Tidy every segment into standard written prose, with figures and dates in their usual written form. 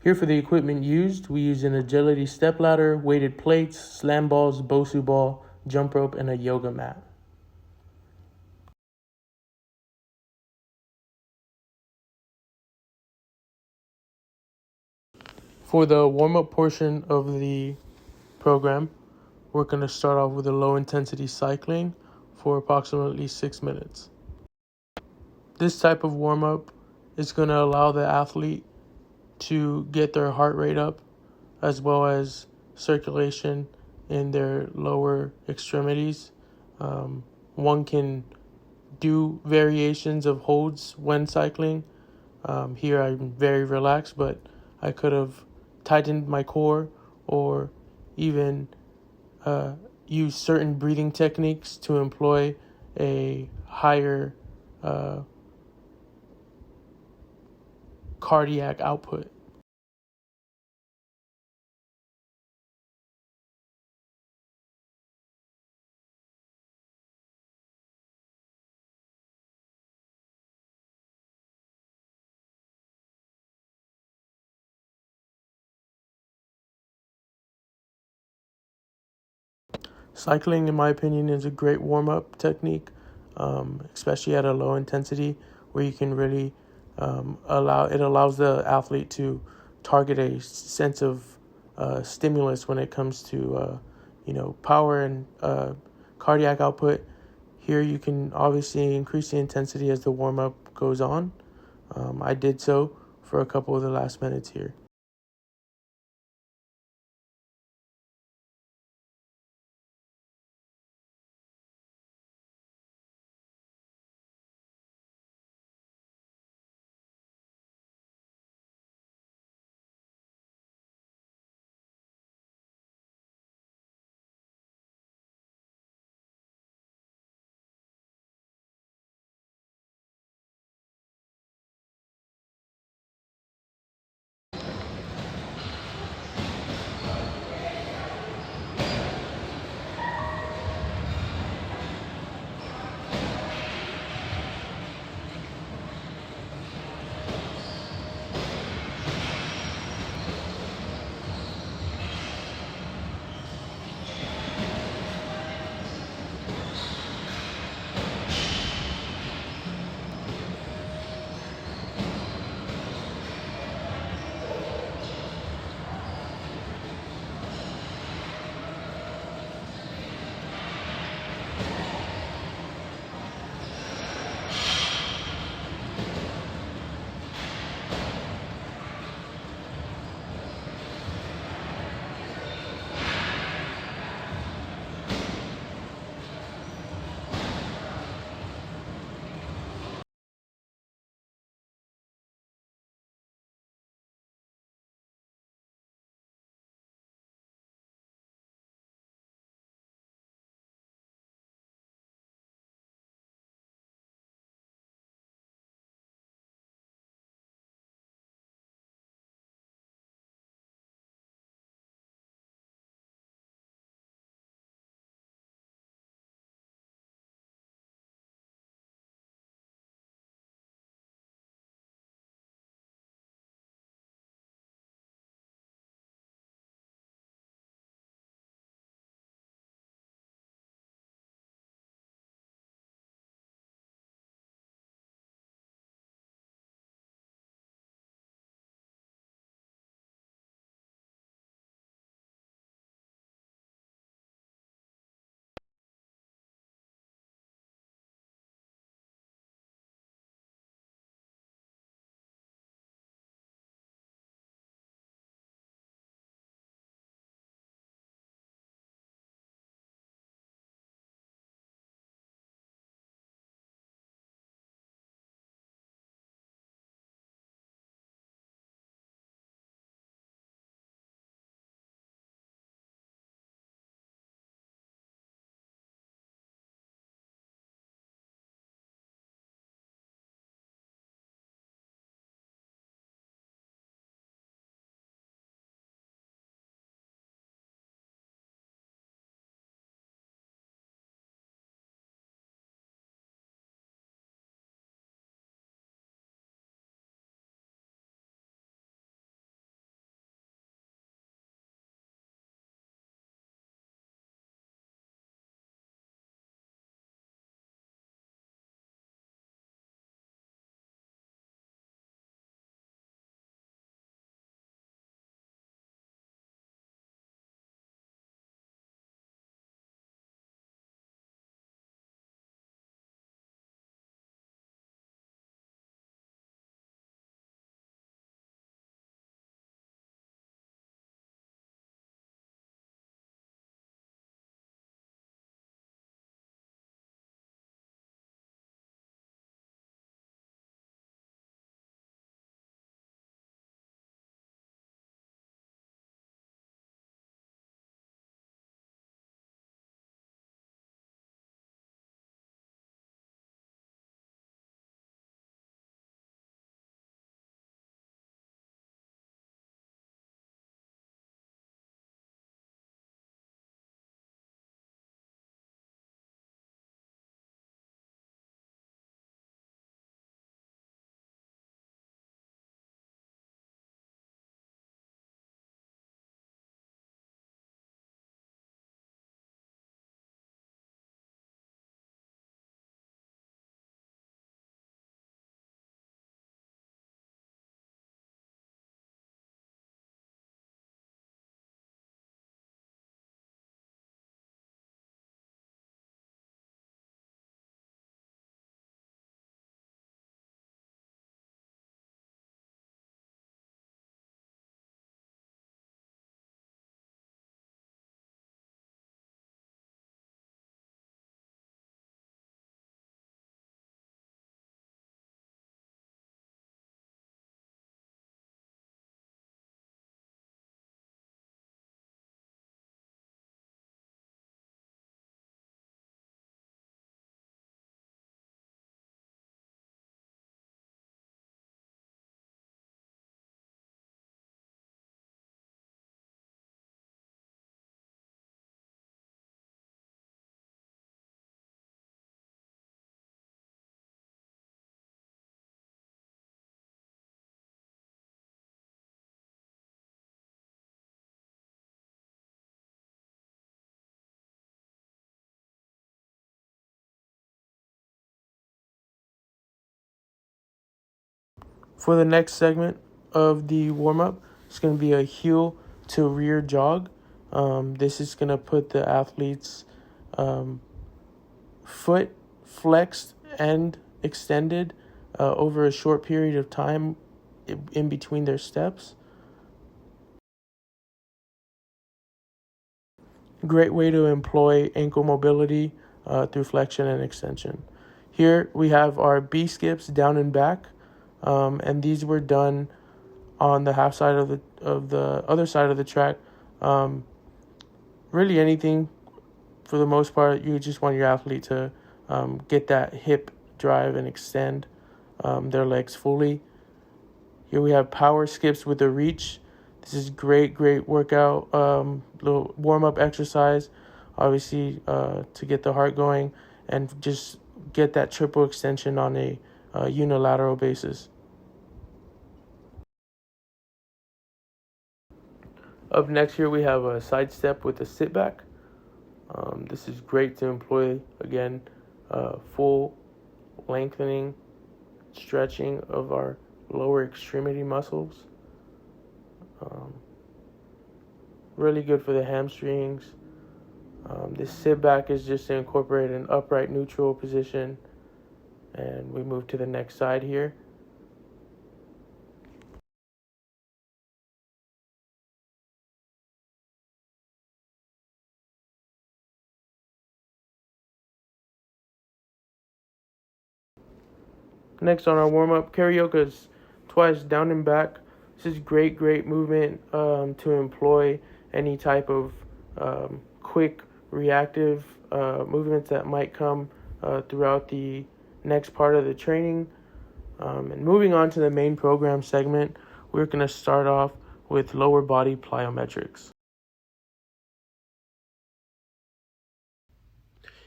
Here for the equipment used, we use an agility stepladder, weighted plates, slam balls, Bosu ball, jump rope, and a yoga mat. For the warm-up portion of the program, we're going to start off with a low-intensity cycling for approximately 6 minutes. This type of warm-up is going to allow the athlete to get their heart rate up, as well as circulation in their lower extremities. One can do variations of holds when cycling. Here I'm very relaxed, but I could have tightened my core or even use certain breathing techniques to employ a higher cardiac output. Cycling, in my opinion, is a great warm-up technique, especially at a low intensity, where you can really allows the athlete to target a sense of stimulus when it comes to power and cardiac output. Here you can obviously increase the intensity as the warm-up goes on. I did so for a couple of the last minutes here. For the next segment of the warm-up, it's going to be a heel to rear jog. This is going to put the athlete's foot flexed and extended over a short period of time in between their steps. Great way to employ ankle mobility through flexion and extension. Here we have our B skips down and back, and these were done on the half side of the other side of the track. Really anything, for the most part, you just want your athlete to get that hip drive and extend their legs fully. Here we have power skips with a reach. This is great workout, little warm-up exercise, obviously to get the heart going and just get that triple extension on a unilateral basis. Up next here we have a side step with a sit back. This is great to employ, again, full lengthening, stretching of our lower extremity muscles. Really good for the hamstrings. This sit back is just to incorporate an upright neutral position. And we move to the next side here. Next on our warm-up, Carioca's twice down and back. This is great movement to employ any type of quick reactive movements that might come throughout the next part of the training. And moving on to the main program segment, we're going to start off with lower body plyometrics.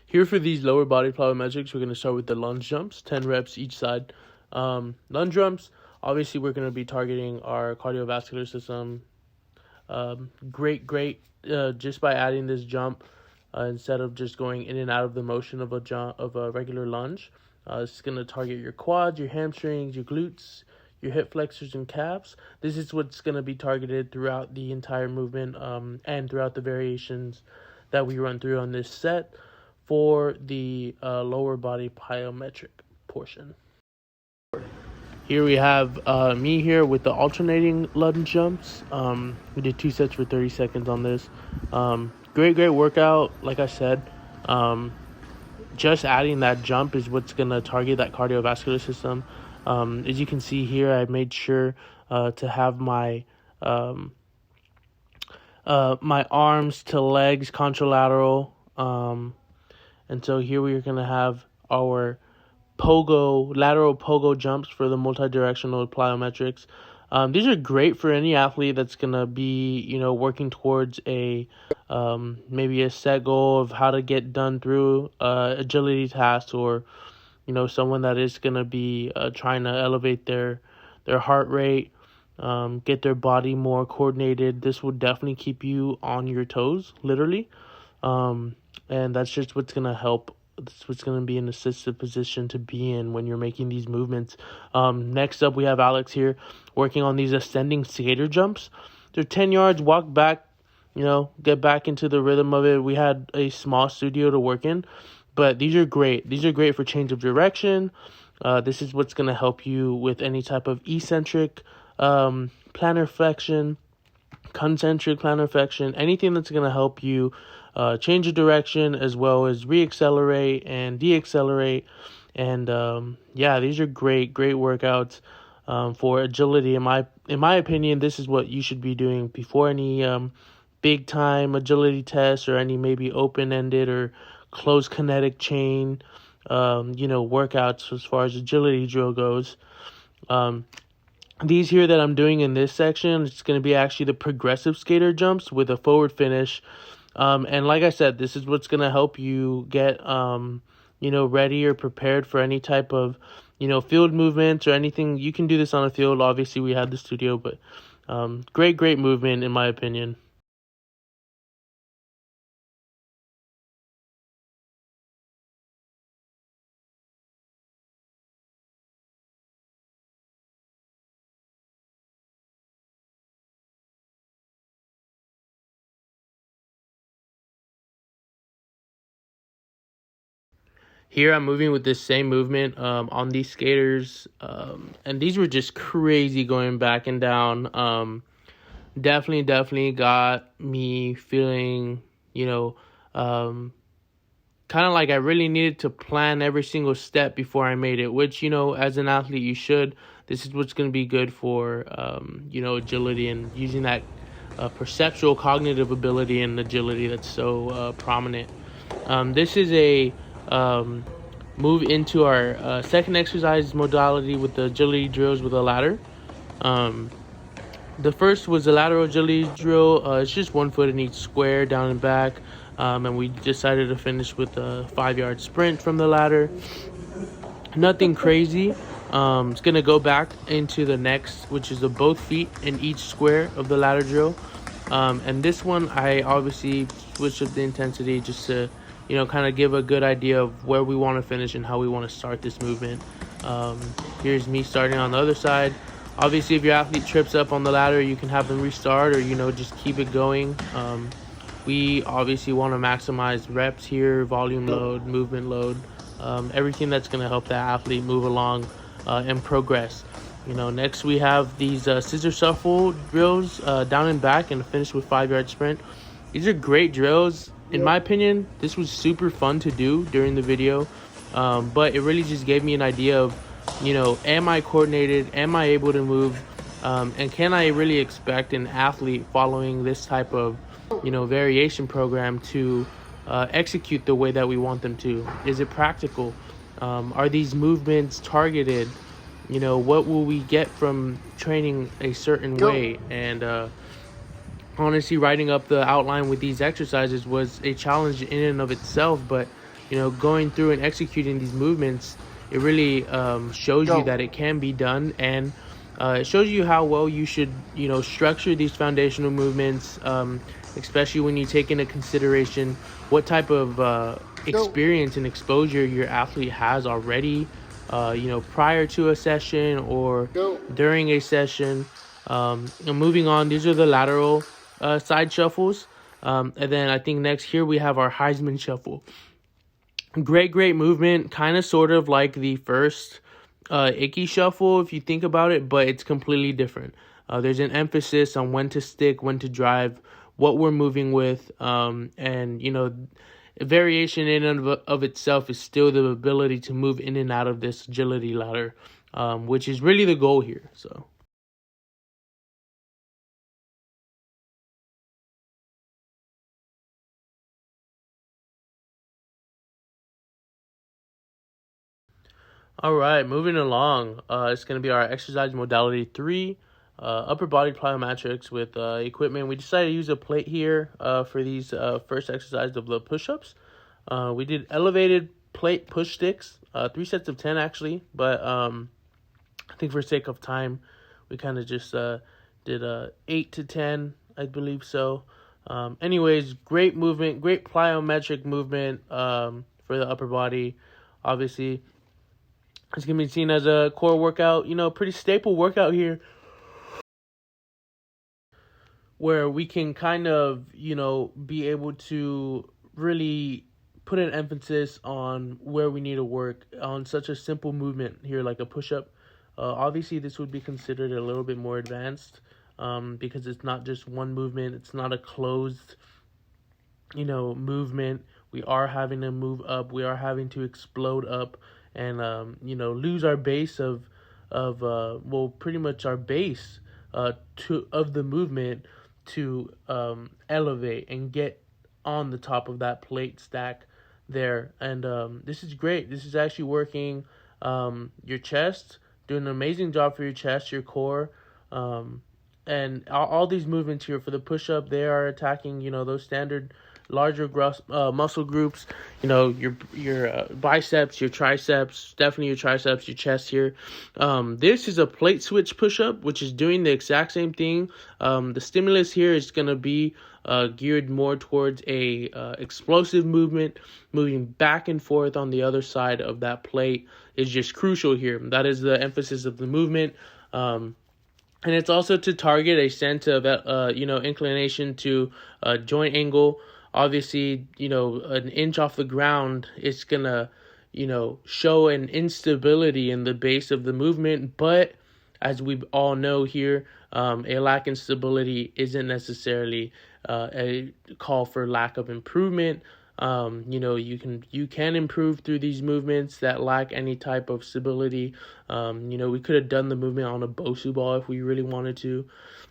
Here for these lower body plyometrics, we're going to start with the lunge jumps, 10 reps each side. Lunge jumps, obviously we're going to be targeting our cardiovascular system. Great, just by adding this jump, instead of just going in and out of the motion of a regular lunge. It's going to target your quads, your hamstrings, your glutes, your hip flexors and calves. This is what's going to be targeted throughout the entire movement and throughout the variations that we run through on this set for the lower body plyometric portion. Here we have me here with the alternating lunge jumps. We did 2 sets for 30 seconds on this. Great workout. Like I said, just adding that jump is what's going to target that cardiovascular system. As you can see here, I made sure to have my my arms to legs contralateral. And so here we are going to have our lateral pogo jumps for the multi-directional plyometrics. These are great for any athlete that's going to be, working towards a maybe a set goal of how to get done through agility tasks, or, someone that is going to be trying to elevate their heart rate, get their body more coordinated. This will definitely keep you on your toes, literally. And that's just what's going to help. That's what's going to be an assistive position to be in when you're making these movements. Next up, we have Alex here working on these ascending skater jumps. They're 10 yards, walk back, get back into the rhythm of it. We had a small studio to work in, but these are great. These are great for change of direction. This is what's going to help you with any type of eccentric plantar flexion, concentric plantar flexion, anything that's going to help you change of direction as well as reaccelerate and deaccelerate. And these are great workouts for agility. In my opinion, this is what you should be doing before any big time agility tests or any maybe open-ended or closed kinetic chain workouts as far as agility drill goes. These here that I'm doing in this section, it's going to be actually the progressive skater jumps with a forward finish. And like I said, this is what's going to help you get, ready or prepared for any type of, field movements or anything. You can do this on a field. Obviously, we had the studio, but great movement in my opinion. Here I'm moving with this same movement on these skaters, and these were just crazy going back and down. Definitely got me feeling, kind of like I really needed to plan every single step before I made it, which, as an athlete, you should. This is what's going to be good for, agility and using that perceptual cognitive ability and agility that's so prominent. This is a move into our second exercise modality with the agility drills with a ladder. The first was a lateral agility drill. It's just 1 foot in each square, down and back. And we decided to finish with a 5-yard sprint from the ladder. Nothing crazy. It's going to go back into the next, which is the both feet in each square of the ladder drill. And this one, I obviously switched up the intensity just to, kind of give a good idea of where we want to finish and how we want to start this movement. Here's me starting on the other side. Obviously, if your athlete trips up on the ladder, you can have them restart or, just keep it going. We obviously want to maximize reps here, volume load, movement load, everything that's going to help that athlete move along and progress. Next we have these scissor shuffle drills down and back and finish with 5-yard sprint. These are great drills. In my opinion, this was super fun to do during the video, but it really just gave me an idea of, am I coordinated? Am I able to move? And can I really expect an athlete following this type of, variation program to execute the way that we want them to? Is it practical? Are these movements targeted? What will we get from training a certain way? And honestly, writing up the outline with these exercises was a challenge in and of itself. But, going through and executing these movements, it really shows you that it can be done. And it shows you how well you should, structure these foundational movements, especially when you take into consideration what type of experience and exposure your athlete has already, prior to a session or during a session. Moving on, these are the lateral side shuffles. And then I think next here we have our Heisman shuffle. Great movement, kind of sort of like the first Icky shuffle if you think about it, but it's completely different. There's an emphasis on when to stick, when to drive, what we're moving with, and variation in and of itself is still the ability to move in and out of this agility ladder, which is really the goal here. So all right, moving along. It's going to be our exercise modality 3, upper body plyometrics with equipment. We decided to use a plate here for these first exercise of the push-ups. We did elevated plate push sticks, 3 sets of 10 actually, but I think for sake of time, we kind of just did 8 to 10, I believe so. Anyways, great movement, great plyometric movement for the upper body. Obviously, it's going to be seen as a core workout, pretty staple workout here, where we can kind of, be able to really put an emphasis on where we need to work on such a simple movement here, like a push-up. Obviously, this would be considered a little bit more advanced because it's not just one movement. It's not a closed, movement. We are having to move up. We are having to explode up and, lose our base of pretty much our base of the movement to elevate and get on the top of that plate stack there. And this is great. This is actually working your chest, doing an amazing job for your chest, your core, and all these movements here for the push-up, they are attacking, those standard larger muscle groups, your biceps, your triceps, definitely your triceps, your chest here. This is a plate switch push-up, which is doing the exact same thing. The stimulus here is going to be geared more towards a explosive movement. Moving back and forth on the other side of that plate is just crucial here. That is the emphasis of the movement. And it's also to target a sense of, inclination to joint angle. Obviously, an inch off the ground, it's going to, show an instability in the base of the movement. But as we all know here, a lack in stability isn't necessarily a call for lack of improvement. You can improve through these movements that lack any type of stability. We could have done the movement on a Bosu ball if we really wanted to.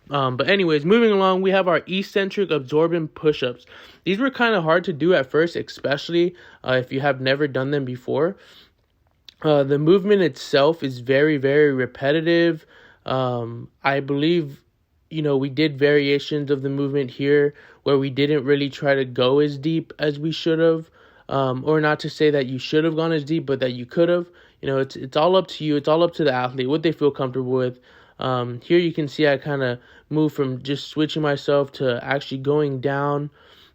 But anyways, moving along, we have our eccentric absorbent push-ups. These were kind of hard to do at first, especially if you have never done them before. The movement itself is very, very repetitive. I believe, we did variations of the movement here where we didn't really try to go as deep as we should have. Or not to say that you should have gone as deep, but that you could have. It's all up to you. It's all up to the athlete, what they feel comfortable with. Here you can see I kind of move from just switching myself to actually going down,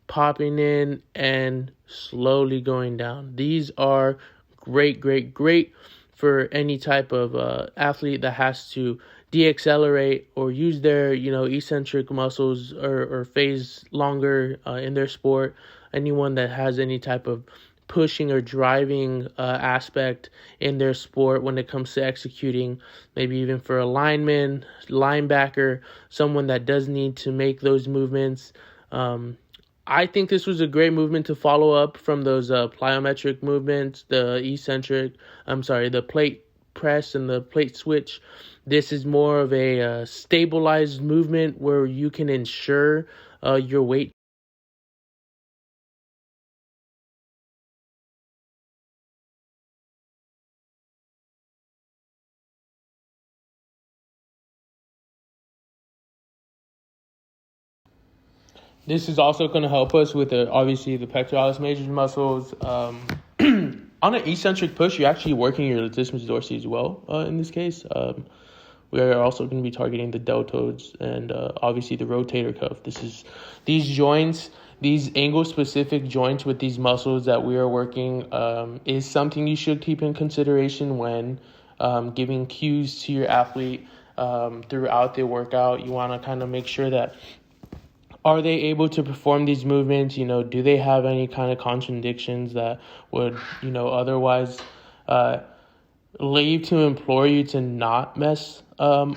popping in, and slowly going down. These are great for any type of athlete that has to deaccelerate or use their eccentric muscles or phase longer in their sport. Anyone that has any type of pushing or driving aspect in their sport when it comes to executing, maybe even for a lineman, linebacker, someone that does need to make those movements. I think this was a great movement to follow up from those plyometric movements, the plate press and the plate switch. This is more of a stabilized movement where you can ensure your weight. This is also going to help us with obviously the pectoralis major muscles. On an eccentric push, you're actually working your latissimus dorsi as well. In this case, we are also going to be targeting the deltoids and obviously the rotator cuff. These joints, these angle-specific joints with these muscles that we are working is something you should keep in consideration when giving cues to your athlete throughout the workout. You want to kind of make sure that are they able to perform these movements? Do they have any kind of contradictions that would, otherwise leave to implore you to not mess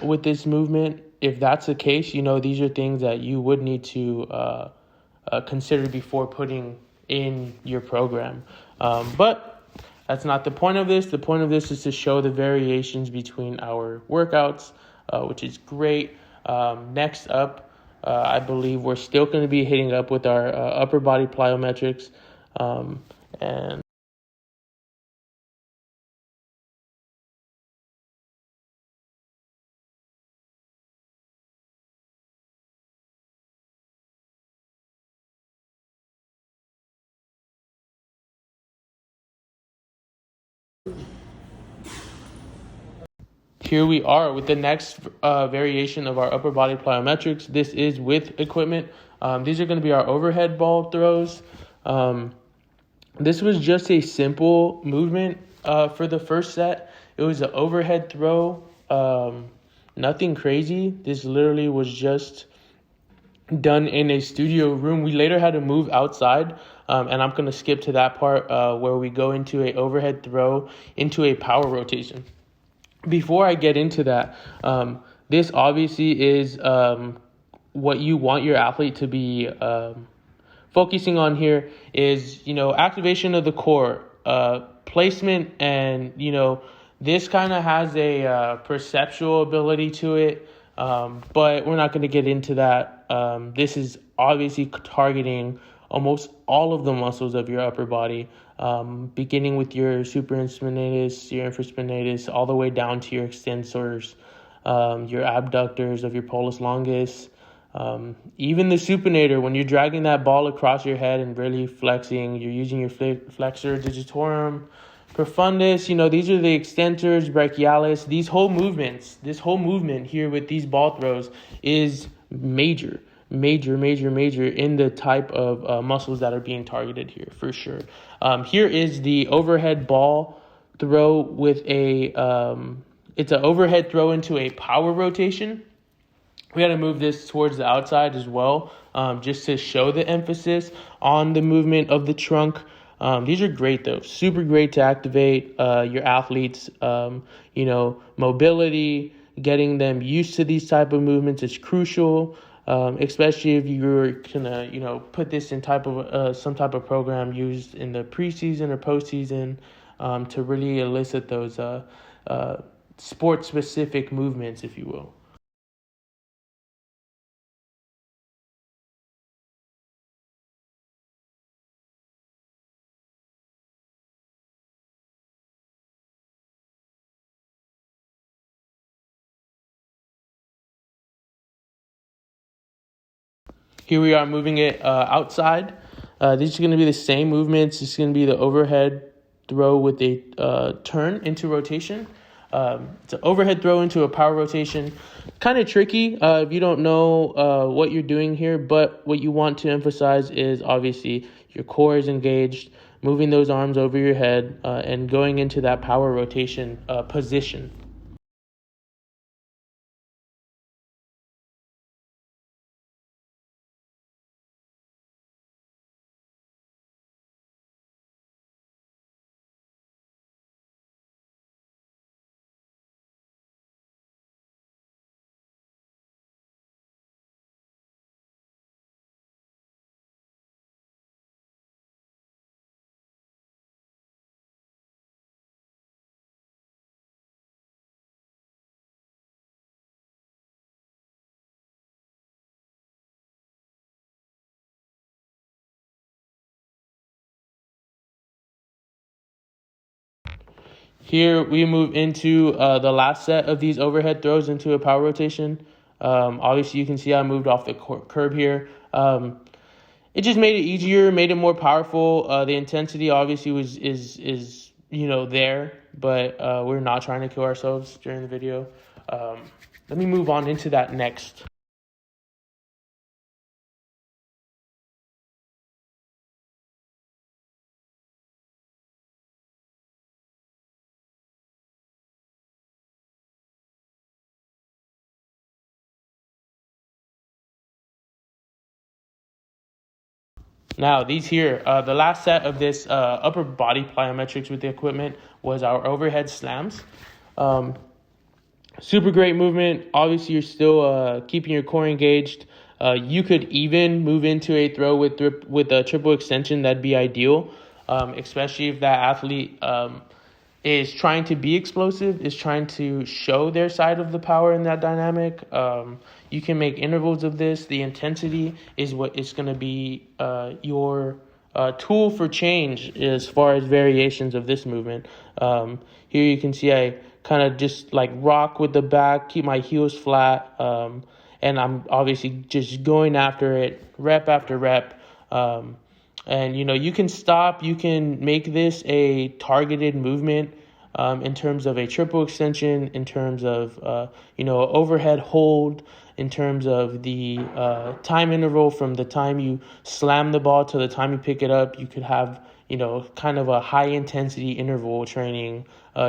with this movement? If that's the case, these are things that you would need to consider before putting in your program. But that's not the point of this. The point of this is to show the variations between our workouts, which is great. Next up, I believe we're still going to be hitting up with our upper body plyometrics. And here we are with the next variation of our upper body plyometrics. This is with equipment. These are going to be our overhead ball throws. This was just a simple movement for the first set. It was an overhead throw, nothing crazy. This literally was just done in a studio room. We later had to move outside, and I'm going to skip to that part where we go into a overhead throw into a power rotation. Before I get into that, this obviously is what you want your athlete to be focusing on here is, activation of the core, placement, and, this kind of has a perceptual ability to it, but we're not going to get into that. This is obviously targeting almost all of the muscles of your upper body, beginning with your supraspinatus, your infraspinatus, all the way down to your extensors, your abductors of your pollice longus, even the supinator. When you're dragging that ball across your head and really flexing, you're using your flexor digitorum profundus. These are the extensors, brachialis. This whole movement here with these ball throws is major in the type of muscles that are being targeted here, for sure. Here is the overhead ball throw with it's an overhead throw into a power rotation. We got to move this towards the outside as well, just to show the emphasis on the movement of the trunk. These are great though, super great to activate your athletes. Mobility, getting them used to these type of movements is crucial, especially if you're gonna put this in some type of program used in the preseason or postseason, to really elicit those sport specific movements, if you will. Here we are moving it outside. These are going to be the same movements. It's going to be the overhead throw with a turn into rotation. It's an overhead throw into a power rotation. Kind of tricky if you don't know what you're doing here, but what you want to emphasize is obviously your core is engaged, moving those arms over your head, and going into that power rotation position. Here we move into the last set of these overhead throws into a power rotation. Obviously, you can see I moved off the curb here. It just made it easier, made it more powerful. The intensity obviously is there, but we're not trying to kill ourselves during the video. Let me move on into that next. Now, these here, the last set of this upper body plyometrics with the equipment was our overhead slams. Super great movement. Obviously, you're still keeping your core engaged. You could even move into a throw with a triple extension. That'd be ideal, especially if that athlete is trying to be explosive, is trying to show their side of the power in that dynamic. You can make intervals of this. The intensity is what is going to be your tool for change as far as variations of this movement. Here you can see I kind of just like rock with the back, keep my heels flat, and I'm obviously just going after it rep after rep. And you can stop, you can make this a targeted movement in terms of a triple extension, in terms of overhead hold, in terms of the time interval from the time you slam the ball to the time you pick it up. You could have kind of a high intensity interval training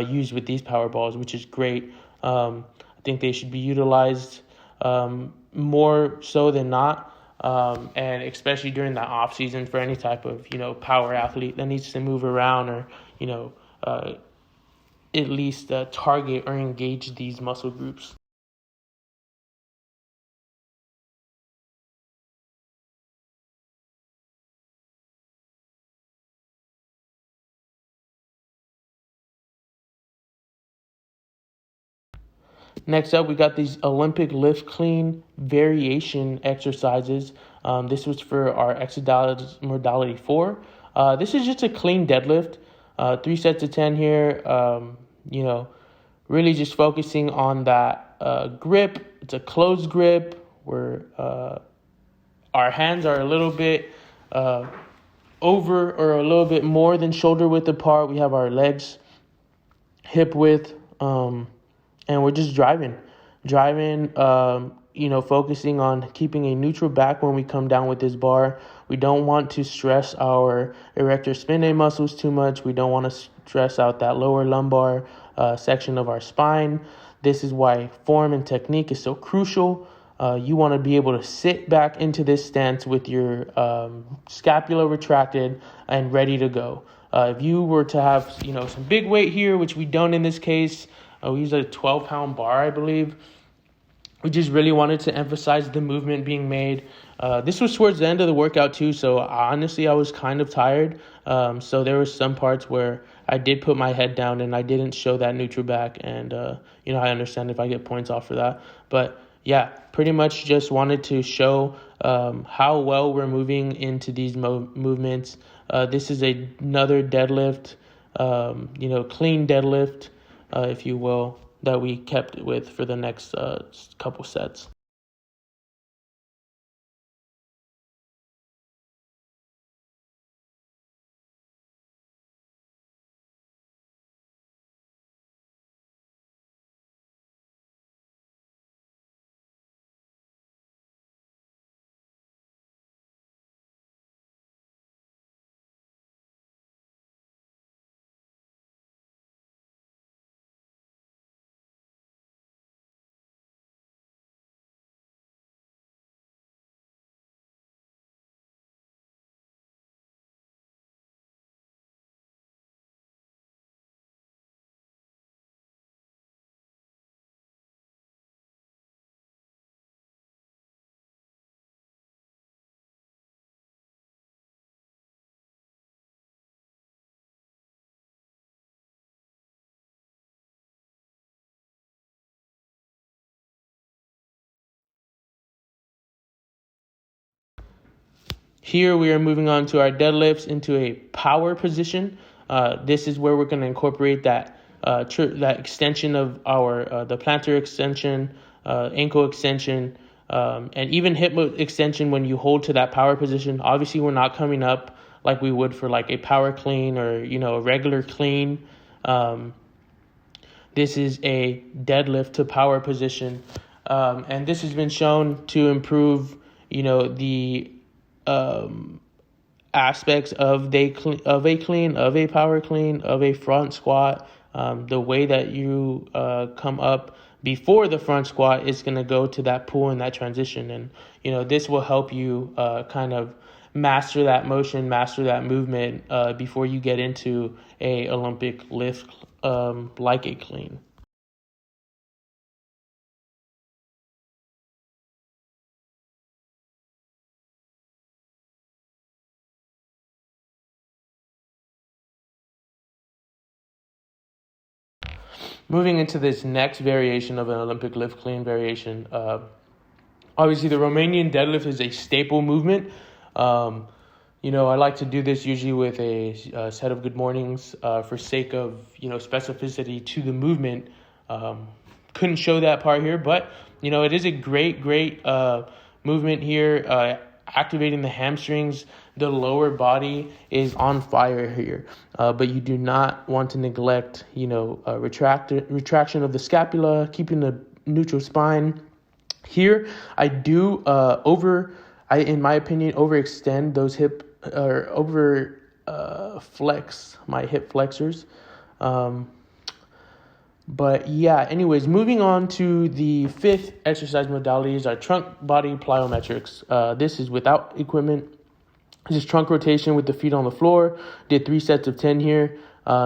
used with these power balls, which is great. I think they should be utilized more so than not. And especially during the off season for any type of power athlete that needs to move around or at least target or engage these muscle groups. Next up, we got these Olympic lift clean variation exercises. This was for our exercise modality 4. This is just a clean deadlift. 3 sets of 10 here. Really just focusing on that grip. It's a closed grip where our hands are a little bit over or a little bit more than shoulder width apart. We have our legs hip width. And we're just driving, focusing on keeping a neutral back when we come down with this bar. We don't want to stress our erector spinae muscles too much. We don't want to stress out that lower lumbar section of our spine. This is why form and technique is so crucial. you want to be able to sit back into this stance with your scapula retracted and ready to go. If you were to have, some big weight here, which we don't in this case, we use a 12-pound bar, I believe. We just really wanted to emphasize the movement being made. This was towards the end of the workout too, so honestly, I was kind of tired. So there were some parts where I did put my head down and I didn't show that neutral back, and I understand if I get points off for that. But yeah, pretty much just wanted to show how well we're moving into these movements. This is another deadlift, clean deadlift, if you will, that we kept with for the next couple sets. Here we are moving on to our deadlifts into a power position. This is where we're going to incorporate that that extension of our the plantar extension, ankle extension, and even hip extension when you hold to that power position. Obviously, we're not coming up like we would for like a power clean or a regular clean. This is a deadlift to power position, and this has been shown to improve the aspects of a power clean, of a front squat. The way that you come up before the front squat is going to go to that pull and that transition, and this will help you kind of master that motion, master that movement before you get into a Olympic lift like a clean. Moving into this next variation of an Olympic lift clean variation, obviously the Romanian deadlift is a staple movement. I like to do this usually with a set of good mornings for sake of, specificity to the movement. Couldn't show that part here, but, it is a great movement here, activating the hamstrings. The lower body is on fire here, but you do not want to neglect, retraction of the scapula, keeping the neutral spine. Here, I do in my opinion, overextend those flex my hip flexors. But yeah, anyways, moving on to the fifth exercise modality is our trunk body plyometrics. This is without equipment. This is trunk rotation with the feet on the floor. Did 3 sets of 10 here.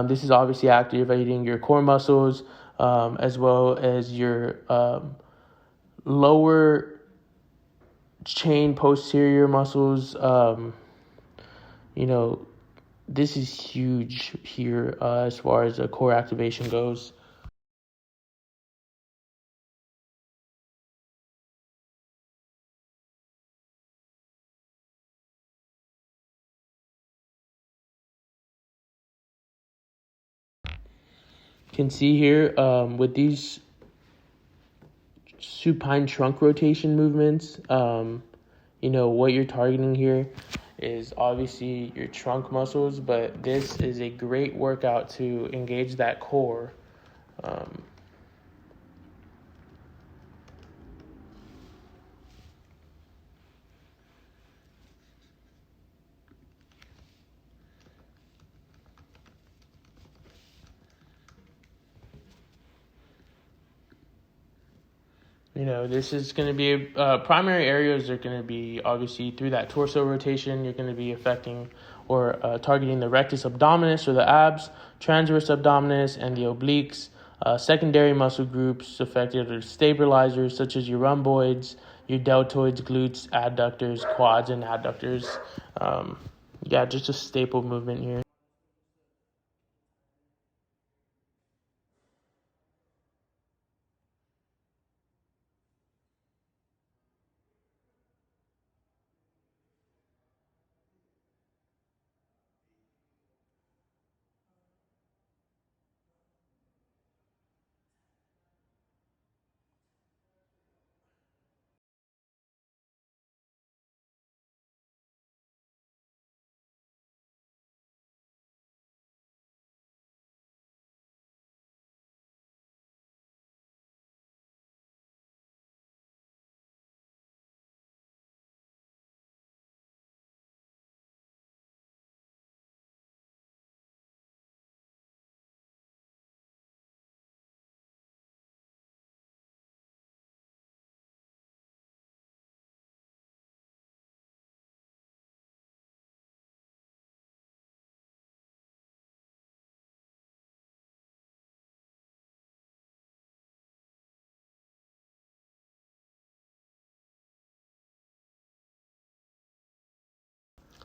This is obviously activating your core muscles, as well as your lower chain posterior muscles. This is huge here as far as core activation goes. Can see here with these supine trunk rotation movements, what you're targeting here is obviously your trunk muscles, but this is a great workout to engage that core. This is going to be primary areas are going to be obviously through that torso rotation. You're going to be affecting or targeting the rectus abdominis or the abs, transverse abdominis, and the obliques. Secondary muscle groups affected are stabilizers such as your rhomboids, your deltoids, glutes, adductors, quads, and adductors. Just a staple movement here.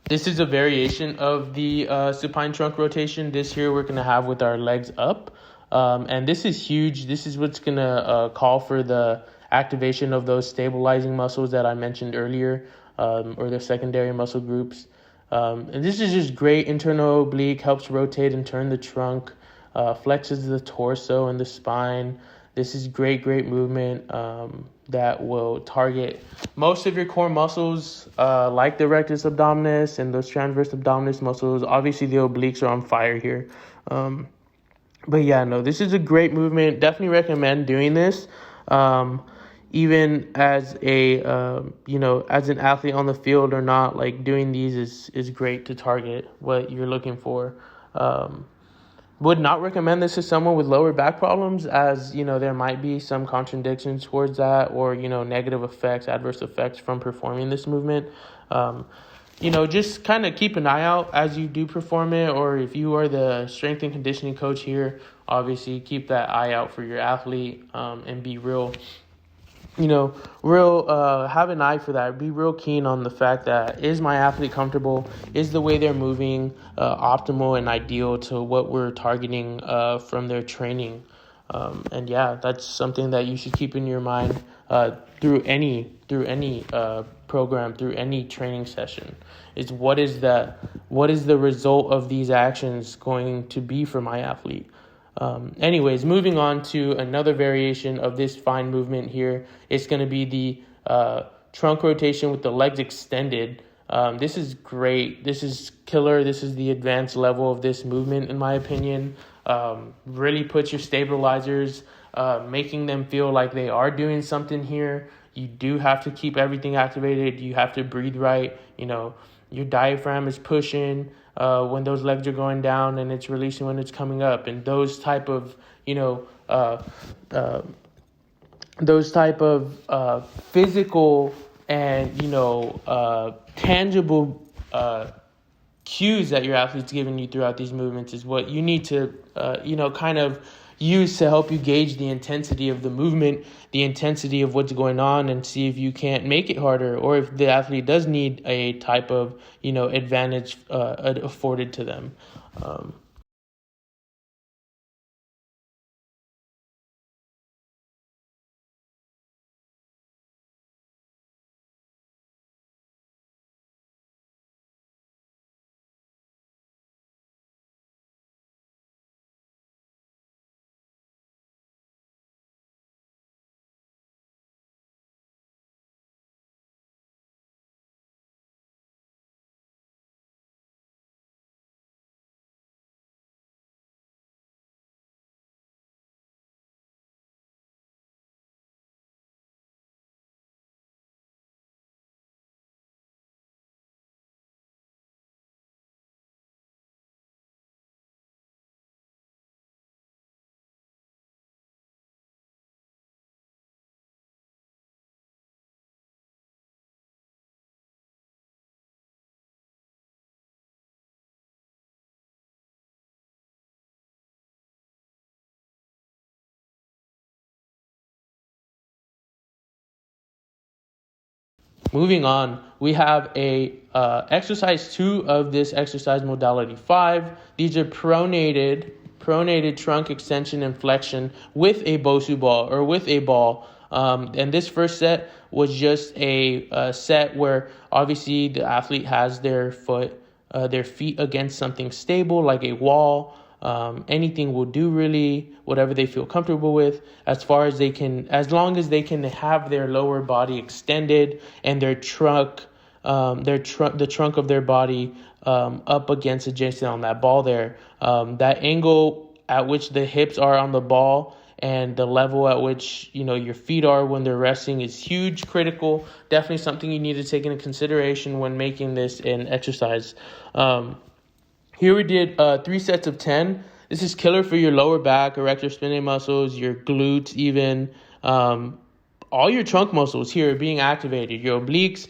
This is a variation of the supine trunk rotation. This here we're going to have with our legs up. And this is huge. This is what's going to call for the activation of those stabilizing muscles that I mentioned earlier, or the secondary muscle groups. And this is just great. Internal oblique helps rotate and turn the trunk, flexes the torso and the spine. This is great movement that will target most of your core muscles, like the rectus abdominis and those transverse abdominis muscles. Obviously, the obliques are on fire here. This is a great movement. Definitely recommend doing this. Even as as an athlete on the field or not, like doing these is great to target what you're looking for. Would not recommend this to someone with lower back problems, as there might be some contradictions towards that, or negative effects, adverse effects from performing this movement. Just kind of keep an eye out as you do perform it, or if you are the strength and conditioning coach here, obviously keep that eye out for your athlete, and be real have an eye for that. Be real keen on the fact that, is my athlete comfortable? Is the way they're moving optimal and ideal to what we're targeting from their training? That's something that you should keep in your mind through any program, through any training session. Is what is the result of these actions going to be for my athlete? Moving on to another variation of this fine movement here. It's going to be the trunk rotation with the legs extended. This is great. This is killer. This is the advanced level of this movement, in my opinion. Really puts your stabilizers, making them feel like they are doing something here. You do have to keep everything activated. You have to breathe right. Your diaphragm is pushing when those legs are going down, and it's releasing when it's coming up. And those type of physical and tangible cues that your athlete's giving you throughout these movements is what you need to kind of use to help you gauge the intensity of the movement, the intensity of what's going on, and see if you can't make it harder, or if the athlete does need a type of advantage afforded to them. Moving on, we have a exercise 2 of this exercise modality 5. These are pronated trunk extension and flexion with a Bosu ball or with a ball. And this first set was just a set where obviously the athlete has their feet against something stable like a wall. Anything will do, really, whatever they feel comfortable with, as long as they can have their lower body extended and their the trunk of their body up against adjacent on that ball there. That angle at which the hips are on the ball and the level at which your feet are when they're resting is huge, critical. Definitely something you need to take into consideration when making this an exercise. Here we did 3 sets of 10. This is killer for your lower back, erector spinae muscles, your glutes even. All your trunk muscles here are being activated. Your obliques,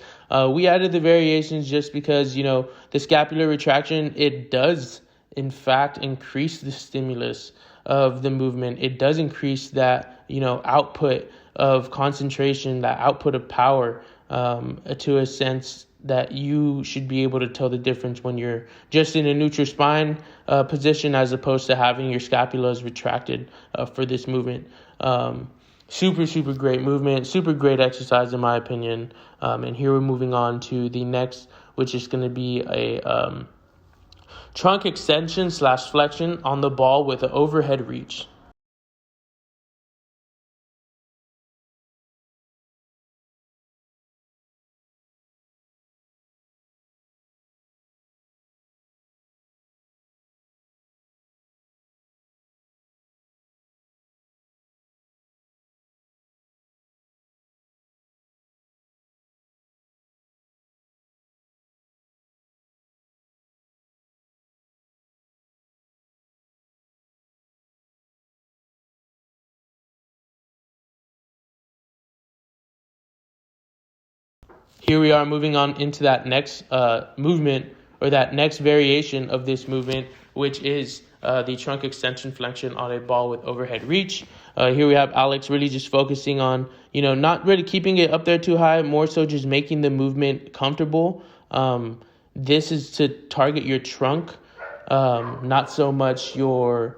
we added the variations just because, the scapular retraction, it does, in fact, increase the stimulus of the movement. It does increase that, output of concentration, that output of power, to a sense that you should be able to tell the difference when you're just in a neutral spine position as opposed to having your scapulas retracted for this movement. Super great movement, super great exercise in my opinion. And here we're moving on to the next, which is going to be a trunk extension / flexion on the ball with an overhead reach. Here we are moving on into that next movement, or that next variation of this movement, which is the trunk extension flexion on a ball with overhead reach. Here we have Alex really just focusing on, not really keeping it up there too high, more so just making the movement comfortable. This is to target your trunk, not so much your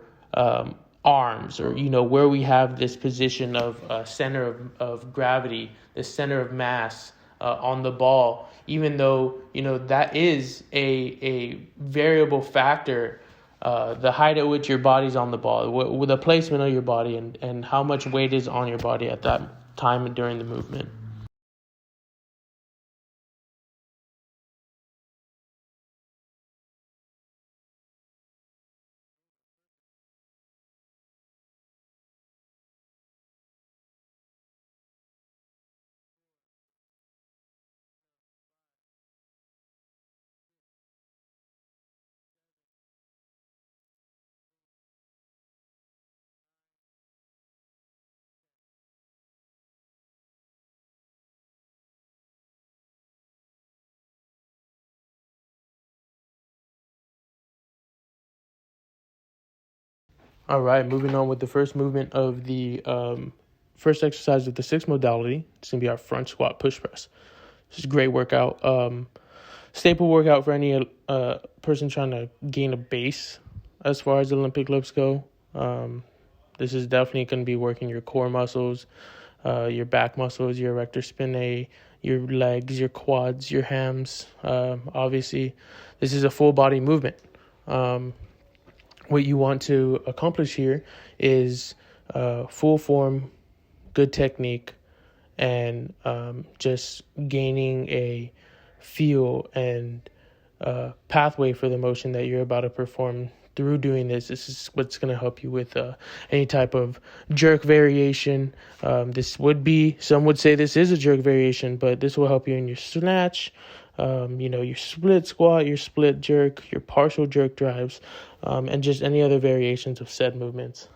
arms, or where we have this position of center of gravity, the center of mass on the ball, even though that is a variable factor, the height at which your body's on the ball, with the placement of your body, and how much weight is on your body at that time during the movement. All right, moving on with the first movement of the first exercise of the 6th modality. It's going to be our front squat push press. This is a great workout. Staple workout for any person trying to gain a base as far as Olympic lifts go. This is definitely going to be working your core muscles, your back muscles, your erector spinae, your legs, your quads, your hams. Obviously, this is a full body movement. What you want to accomplish here is full form, good technique, and just gaining a feel and pathway for the motion that you're about to perform through doing this. This is what's going to help you with any type of jerk variation. Some would say this is a jerk variation, but this will help you in your snatch, your split squat, your split jerk, your partial jerk drives, and just any other variations of said movements.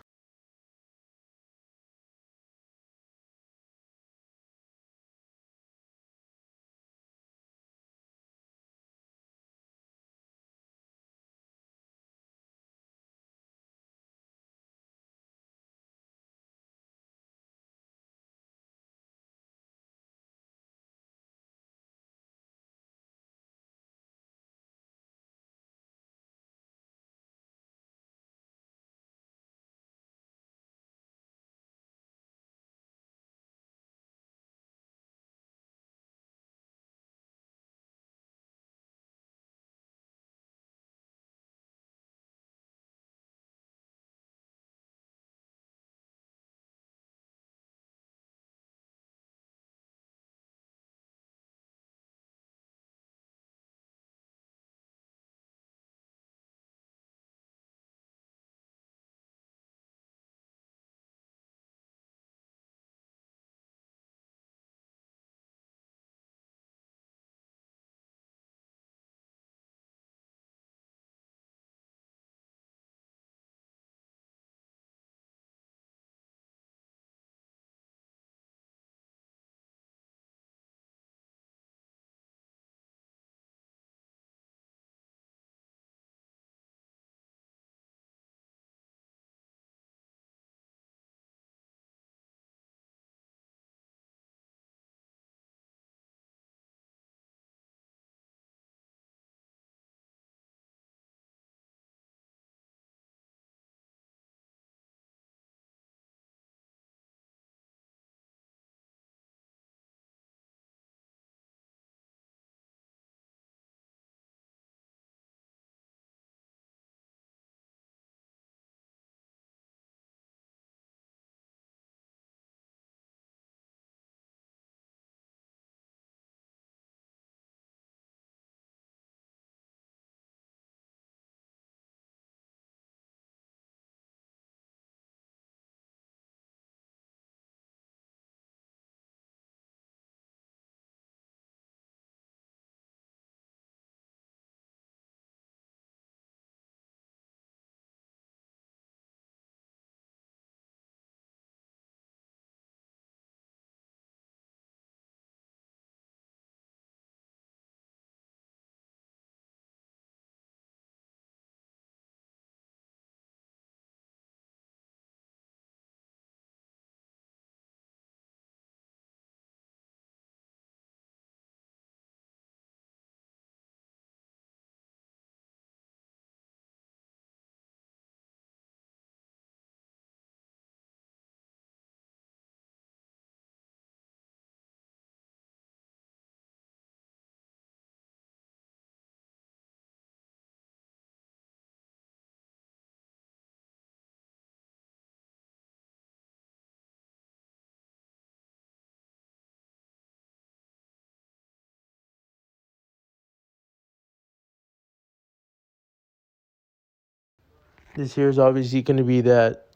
This here is obviously going to be that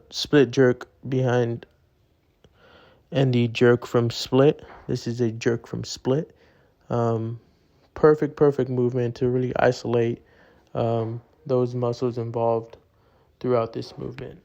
split jerk behind and the jerk from split. This is a jerk from split. Perfect movement to really isolate those muscles involved throughout this movement.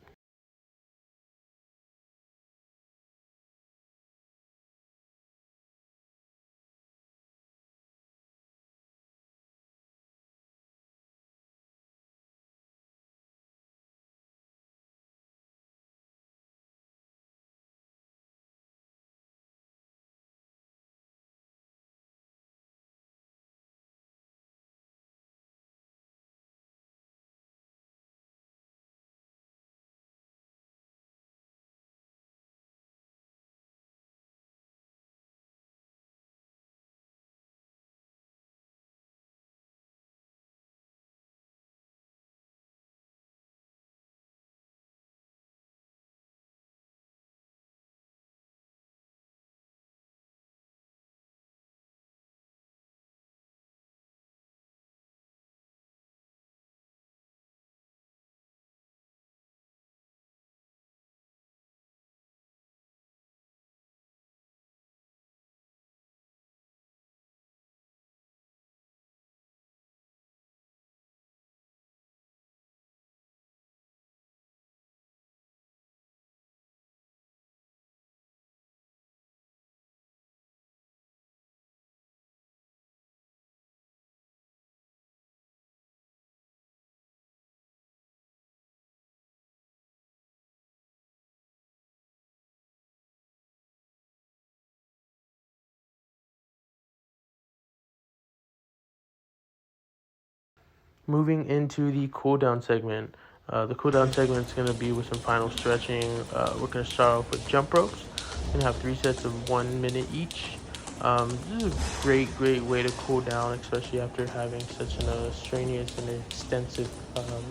Moving into the cool down segment. The cool down segment is going to be with some final stretching. We're going to start off with jump ropes. We're going to have 3 sets of 1 minute each. This is a great way to cool down, especially after having such an strenuous and extensive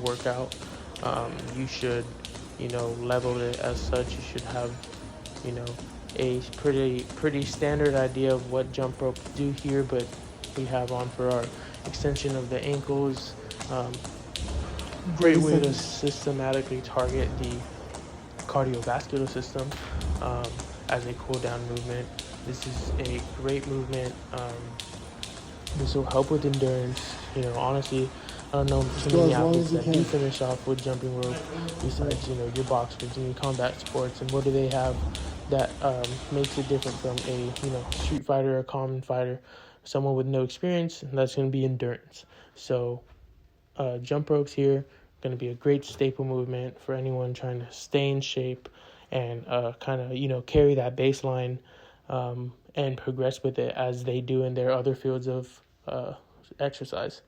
workout. You should, level it as such. You should have, a pretty standard idea of what jump ropes do here, but we have on for our extension of the ankles. Great way to systematically target the cardiovascular system as a cool down movement. This is a great movement. This will help with endurance. Honestly, I don't know too many athletes that do finish off with jumping rope besides, your boxers and your combat sports. And what do they have that makes it different from a, street fighter or common fighter, someone with no experience? And that's going to be endurance. So jump ropes here going to be a great staple movement for anyone trying to stay in shape and kind of, carry that baseline and progress with it as they do in their other fields of exercise.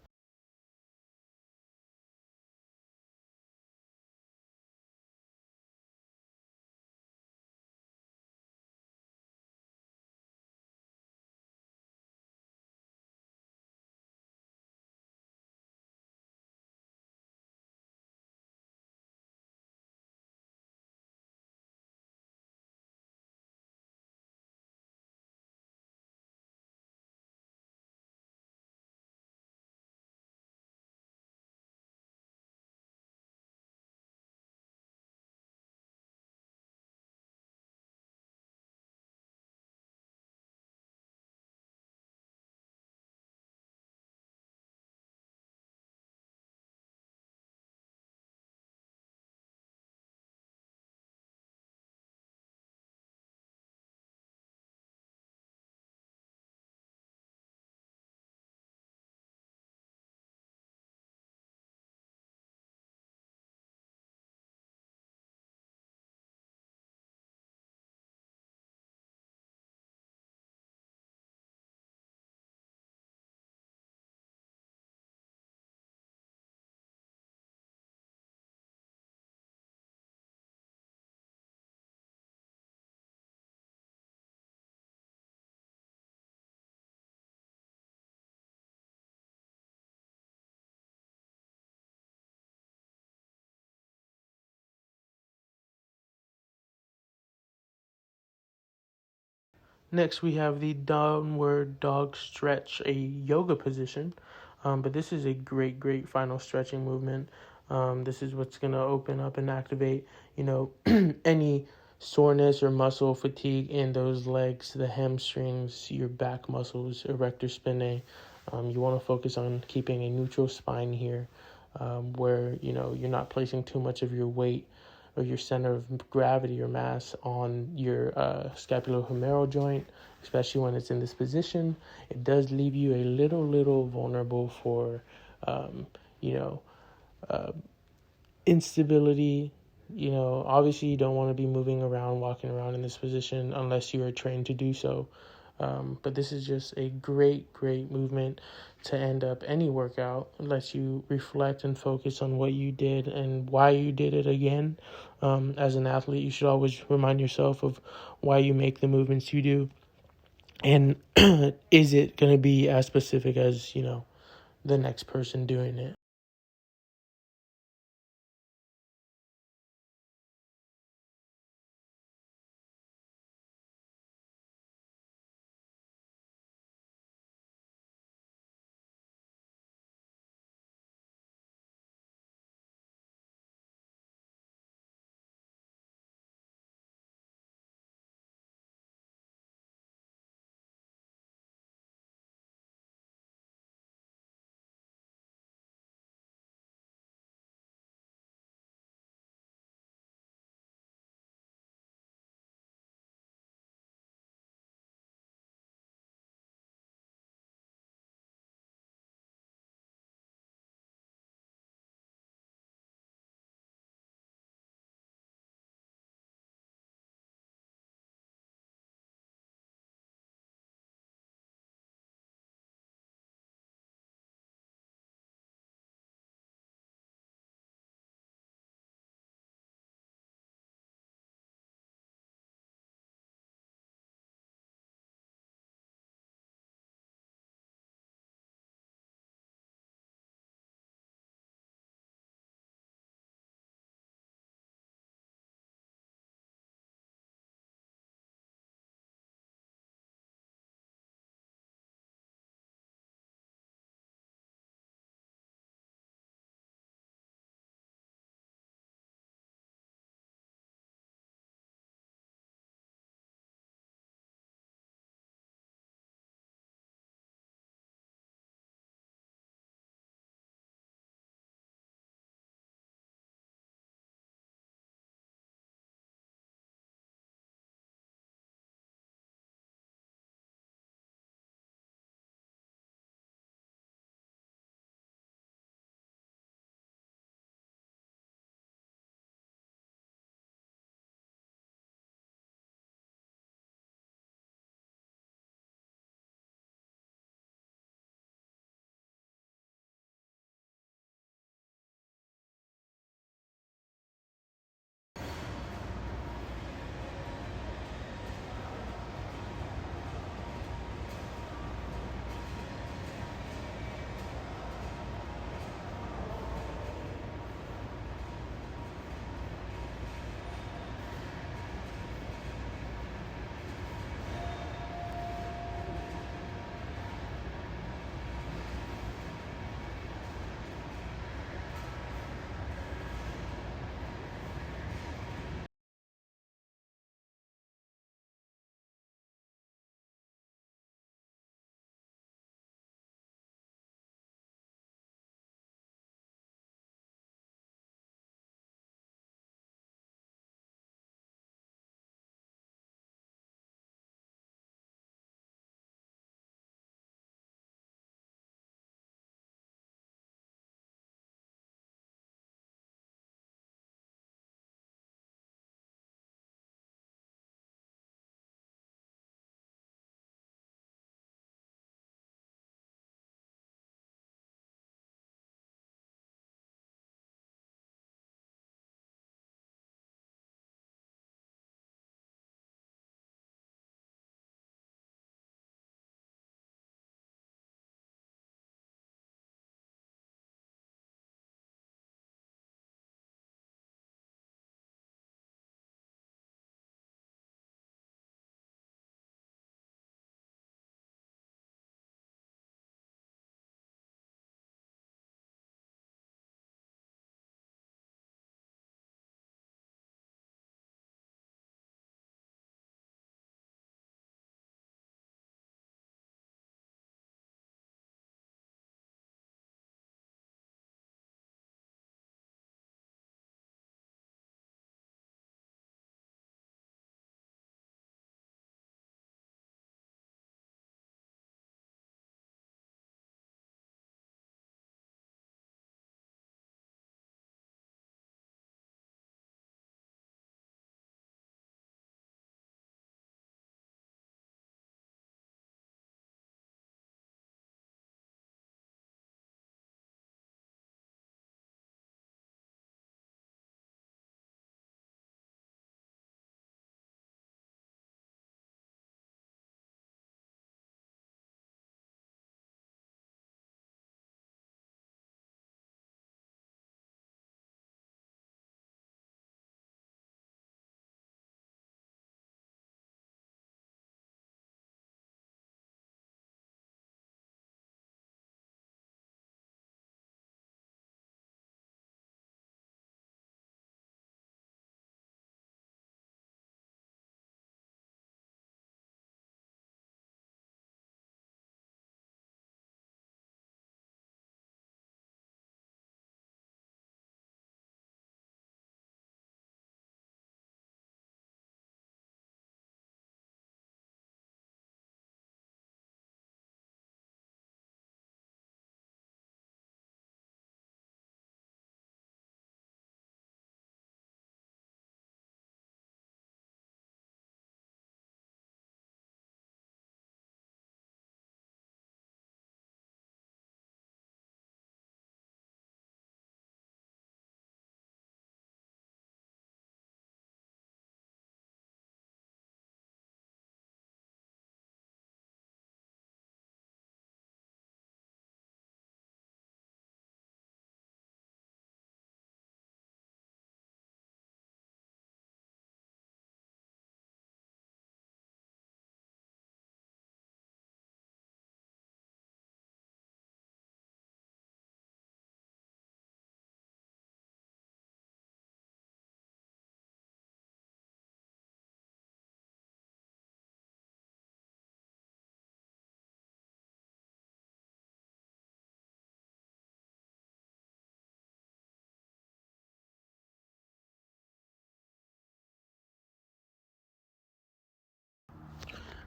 Next, we have the downward dog stretch, a yoga position. But this is a great final stretching movement. This is what's going to open up and activate, any soreness or muscle fatigue in those legs, the hamstrings, your back muscles, erector spinae. You want to focus on keeping a neutral spine here, where you're not placing too much of your weight or your center of gravity or mass on your scapulohumeral joint, especially when it's in this position. It does leave you a little vulnerable for, you know, uh, instability. Obviously you don't want to be moving around, walking around in this position unless you are trained to do so. But this is just a great movement to end up any workout. It lets you reflect and focus on what you did and why you did it again. As an athlete, you should always remind yourself of why you make the movements you do. And is it going to be as specific as, the next person doing it?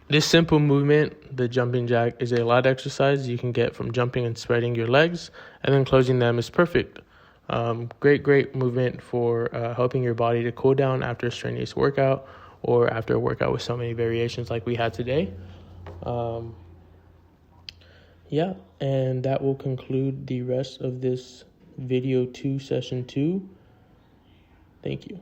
This simple movement, the jumping jack, is a lat exercise you can get from jumping and spreading your legs, and then closing them is perfect. Great movement for helping your body to cool down after a strenuous workout or after a workout with so many variations like we had today. Yeah, and that will conclude the rest of this video 2, session 2. Thank you.